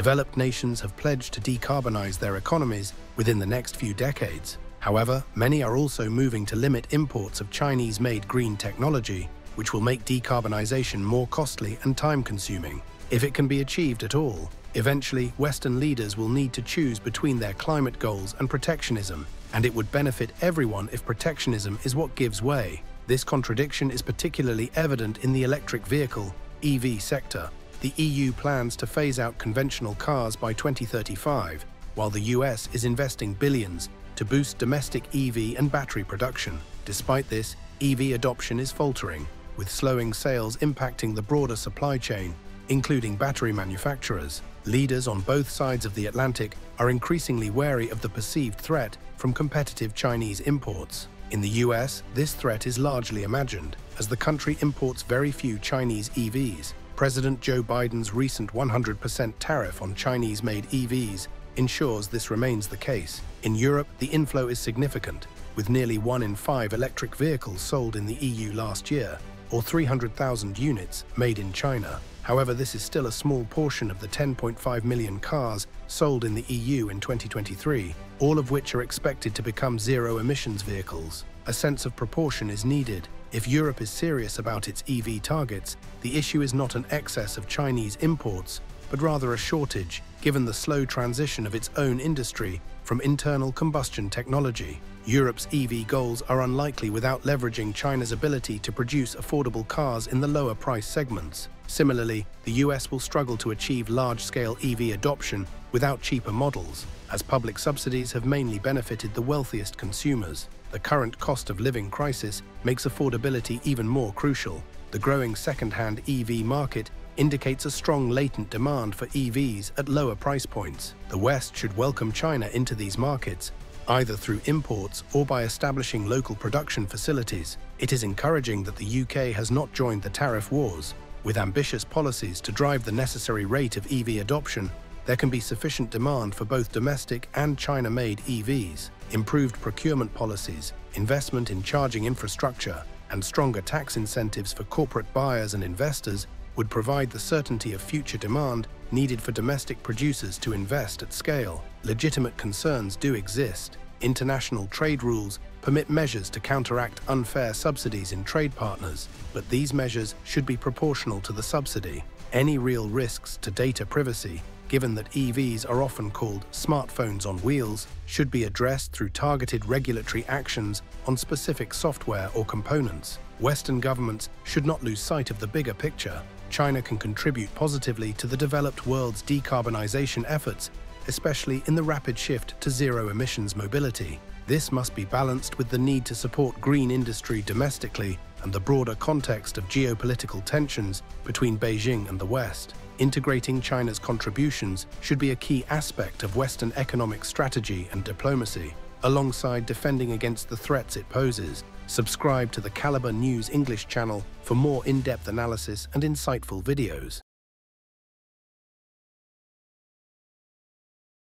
Developed nations have pledged to decarbonize their economies within the next few decades. However, many are also moving to limit imports of Chinese-made green technology, which will make decarbonization more costly and time-consuming. If it can be achieved at all, eventually Western leaders will need to choose between their climate goals and protectionism, and it would benefit everyone if protectionism is what gives way. This contradiction is particularly evident in the electric vehicle (EV) sector. The EU plans to phase out conventional cars by 2035, while the US is investing billions to boost domestic EV and battery production. Despite this, EV adoption is faltering, with slowing sales impacting the broader supply chain, including battery manufacturers. Leaders on both sides of the Atlantic are increasingly wary of the perceived threat from competitive Chinese imports. In the US, this threat is largely imagined, as the country imports very few Chinese EVs. President Joe Biden's recent 100% tariff on Chinese-made EVs ensures this remains the case. In Europe, the inflow is significant, with nearly 1 in 5 electric vehicles sold in the EU last year, or 300,000 units made in China. However, this is still a small portion of the 10.5 million cars sold in the EU in 2023, all of which are expected to become zero-emissions vehicles. A sense of proportion is needed. If Europe is serious about its EV targets, the issue is not an excess of Chinese imports, but rather a shortage, given the slow transition of its own industry from internal combustion technology. Europe's EV goals are unlikely without leveraging China's ability to produce affordable cars in the lower price segments. Similarly, the US will struggle to achieve large-scale EV adoption without cheaper models, as public subsidies have mainly benefited the wealthiest consumers. The current cost of living crisis makes affordability even more crucial. The growing second-hand EV market indicates a strong latent demand for EVs at lower price points. The West should welcome China into these markets, either through imports or by establishing local production facilities. It is encouraging that the UK has not joined the tariff wars. With ambitious policies to drive the necessary rate of EV adoption, there can be sufficient demand for both domestic and China-made EVs. Improved procurement policies, investment in charging infrastructure, and stronger tax incentives for corporate buyers and investors would provide the certainty of future demand needed for domestic producers to invest at scale. Legitimate concerns do exist. International trade rules permit measures to counteract unfair subsidies in trade partners, but these measures should be proportional to the subsidy. Any real risks to data privacy, given that EVs are often called smartphones on wheels, should be addressed through targeted regulatory actions on specific software or components. Western governments should not lose sight of the bigger picture. China can contribute positively to the developed world's decarbonization efforts, especially in the rapid shift to zero-emissions mobility. This must be balanced with the need to support green industry domestically and the broader context of geopolitical tensions between Beijing and the West. Integrating China's contributions should be a key aspect of Western economic strategy and diplomacy, alongside defending against the threats it poses. Subscribe to the Caliber News English channel for more in-depth analysis and insightful videos.